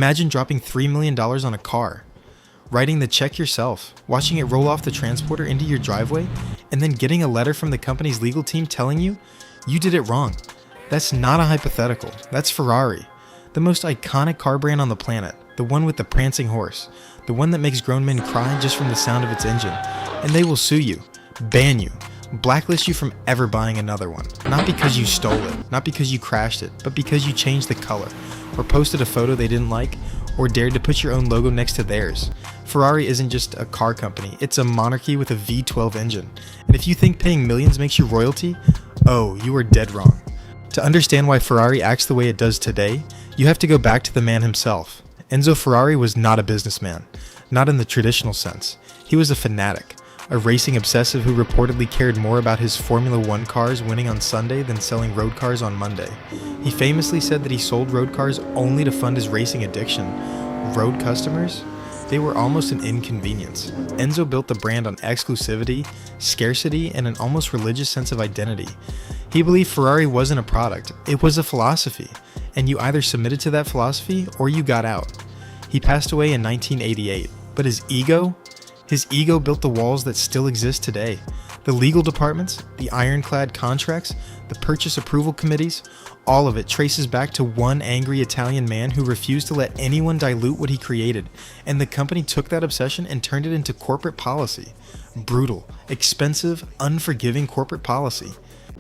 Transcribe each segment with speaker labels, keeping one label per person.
Speaker 1: Imagine dropping $3 million on a car, writing the check yourself, watching it roll off the transporter into your driveway, and then getting a letter from the company's legal team telling you did it wrong. That's not a hypothetical. That's Ferrari, the most iconic car brand on the planet, the one with the prancing horse, the one that makes grown men cry just from the sound of its engine. And they will sue you, ban you, blacklist you from ever buying another one. Not because you stole it, not because you crashed it, but because you changed the color, or posted a photo they didn't like, or dared to put your own logo next to theirs. Ferrari isn't just a car company, it's a monarchy with a V12 engine. And if you think paying millions makes you royalty, oh, you are dead wrong. To understand why Ferrari acts the way it does today, you have to go back to the man himself. Enzo Ferrari was not a businessman, not in the traditional sense. He was a fanatic, a racing obsessive who reportedly cared more about his Formula One cars winning on Sunday than selling road cars on Monday. He famously said that he sold road cars only to fund his racing addiction. Road customers? They were almost an inconvenience. Enzo built the brand on exclusivity, scarcity, and an almost religious sense of identity. He believed Ferrari wasn't a product, it was a philosophy, and you either submitted to that philosophy or you got out. He passed away in 1988, but his ego built the walls that still exist today. The legal departments, the ironclad contracts, the purchase approval committees, all of it traces back to one angry Italian man who refused to let anyone dilute what he created, and the company took that obsession and turned it into corporate policy. Brutal, expensive, unforgiving corporate policy.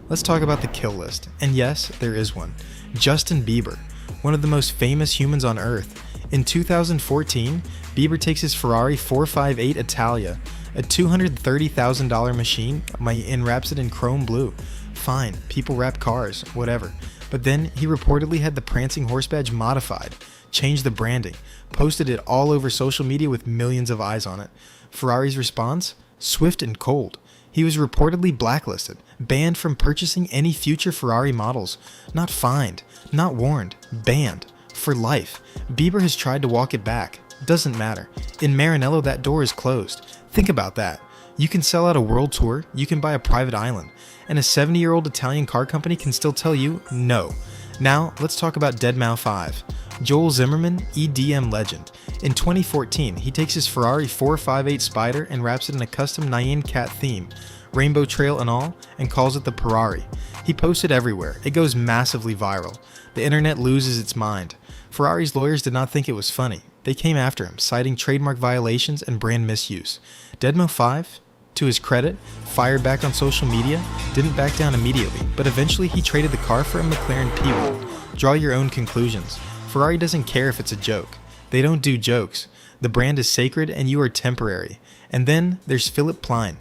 Speaker 1: Let's talk about the kill list, and yes, there is one. Justin Bieber, one of the most famous humans on earth. In 2014, Bieber takes his Ferrari 458 Italia, a $230,000 machine, and wraps it in chrome blue. Fine, people wrap cars, whatever. But then he reportedly had the prancing horse badge modified, changed the branding, posted it all over social media with millions of eyes on it. Ferrari's response? Swift and cold. He was reportedly blacklisted, banned from purchasing any future Ferrari models. Not fined, not warned, banned. For life. Bieber has tried to walk it back. Doesn't matter. In Maranello, that door is closed. Think about that. You can sell out a world tour, you can buy a private island, and a 70-year-old Italian car company can still tell you no. Now, let's talk about Deadmau 5. Joel Zimmerman, EDM legend. In 2014, he takes his Ferrari 458 Spider and wraps it in a custom Nyan Cat theme, rainbow trail and all, and calls it the Ferrari. He posts it everywhere. It goes massively viral. The internet loses its mind. Ferrari's lawyers did not think it was funny. They came after him, citing trademark violations and brand misuse. Deadmau 5, to his credit, fired back on social media, didn't back down immediately, but eventually he traded the car for a McLaren P1. Draw your own conclusions. Ferrari doesn't care if it's a joke. They don't do jokes. The brand is sacred and you are temporary. And then there's Philipp Plein,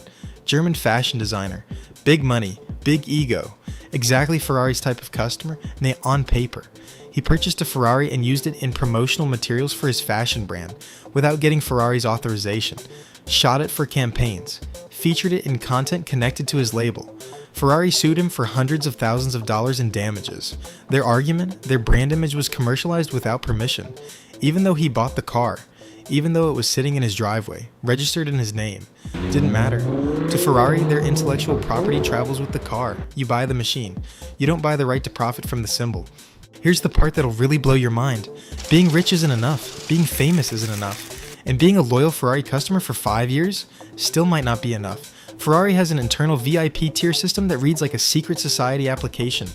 Speaker 1: German fashion designer. Big money, big ego. Exactly Ferrari's type of customer, on paper. He purchased a Ferrari and used it in promotional materials for his fashion brand without getting Ferrari's authorization. Shot it for campaigns. Featured it in content connected to his label. Ferrari sued him for hundreds of thousands of dollars in damages. Their argument, their brand image was commercialized without permission. Even though he bought the car, even though it was sitting in his driveway, registered in his name, didn't matter. To Ferrari, their intellectual property travels with the car. You buy the machine. You don't buy the right to profit from the symbol. Here's the part that'll really blow your mind. Being rich isn't enough. Being famous isn't enough. And being a loyal Ferrari customer for 5 years still might not be enough. Ferrari has an internal VIP tier system that reads like a secret society application.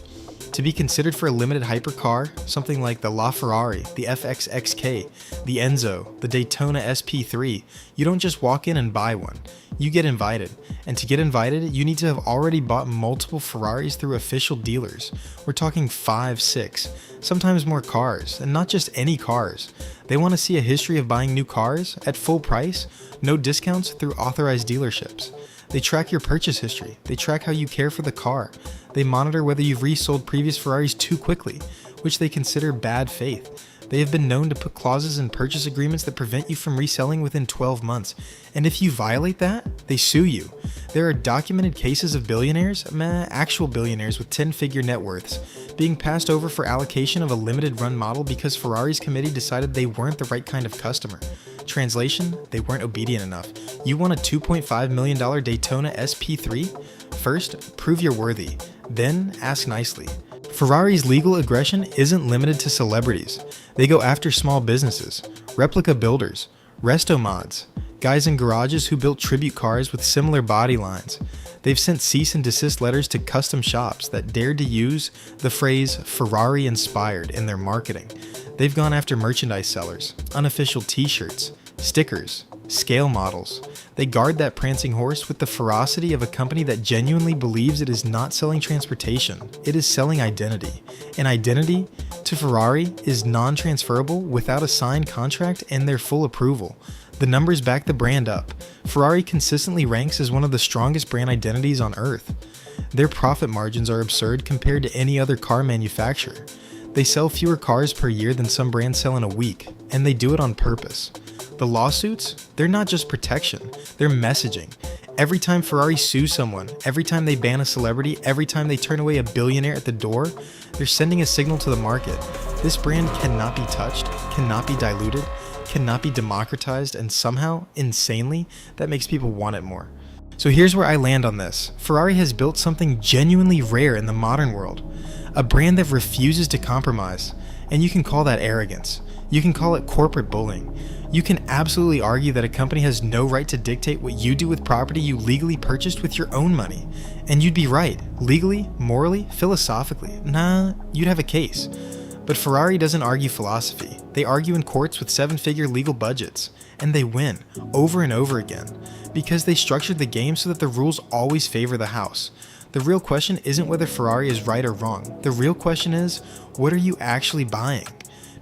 Speaker 1: To be considered for a limited hypercar, something like the LaFerrari, the FXXK, the Enzo, the Daytona SP3, you don't just walk in and buy one. You get invited. And to get invited, you need to have already bought multiple Ferraris through official dealers. We're talking 5, 6, sometimes more cars, and not just any cars. They want to see a history of buying new cars at full price, no discounts through authorized dealerships. They track your purchase history. They track how you care for the car. They monitor whether you've resold previous Ferraris too quickly, which they consider bad faith. They have been known to put clauses in purchase agreements that prevent you from reselling within 12 months. And if you violate that, they sue you. There are documented cases of billionaires, actual billionaires with 10-figure net worths, being passed over for allocation of a limited run model because Ferrari's committee decided they weren't the right kind of customer. Translation, they weren't obedient enough. You want a $2.5 million Daytona SP3? First, prove you're worthy. Then, ask nicely. Ferrari's legal aggression isn't limited to celebrities. They go after small businesses, replica builders, resto mods, guys in garages who built tribute cars with similar body lines. They've sent cease and desist letters to custom shops that dared to use the phrase Ferrari inspired in their marketing. They've gone after merchandise sellers, unofficial t-shirts, stickers, scale models. They guard that prancing horse with the ferocity of a company that genuinely believes it is not selling transportation, it is selling identity. And identity, to Ferrari, is non-transferable without a signed contract and their full approval. The numbers back the brand up. Ferrari consistently ranks as one of the strongest brand identities on earth. Their profit margins are absurd compared to any other car manufacturer. They sell fewer cars per year than some brands sell in a week, and they do it on purpose. The lawsuits, they're not just protection, they're messaging. Every time Ferrari sues someone, every time they ban a celebrity, every time they turn away a billionaire at the door, they're sending a signal to the market. This brand cannot be touched, cannot be diluted, cannot be democratized, and somehow, insanely, that makes people want it more. So here's where I land on this. Ferrari has built something genuinely rare in the modern world. A brand that refuses to compromise. And you can call that arrogance. You can call it corporate bullying. You can absolutely argue that a company has no right to dictate what you do with property you legally purchased with your own money. And you'd be right. Legally, morally, philosophically. Nah, you'd have a case. But Ferrari doesn't argue philosophy. They argue in courts with 7-figure legal budgets. And they win, over and over again. Because they structured the game so that the rules always favor the house. The real question isn't whether Ferrari is right or wrong. The real question is, what are you actually buying?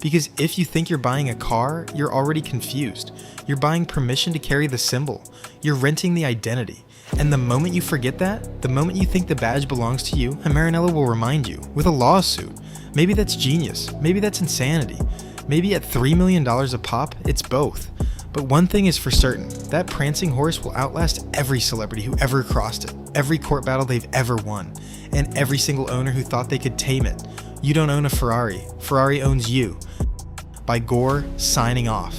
Speaker 1: Because if you think you're buying a car, you're already confused. You're buying permission to carry the symbol. You're renting the identity. And the moment you forget that, the moment you think the badge belongs to you, Maranello will remind you with a lawsuit. Maybe that's genius. Maybe that's insanity. Maybe at $3 million a pop, it's both. But one thing is for certain, that prancing horse will outlast every celebrity who ever crossed it, every court battle they've ever won, and every single owner who thought they could tame it. You don't own a Ferrari. Ferrari owns you. By Gore, signing off.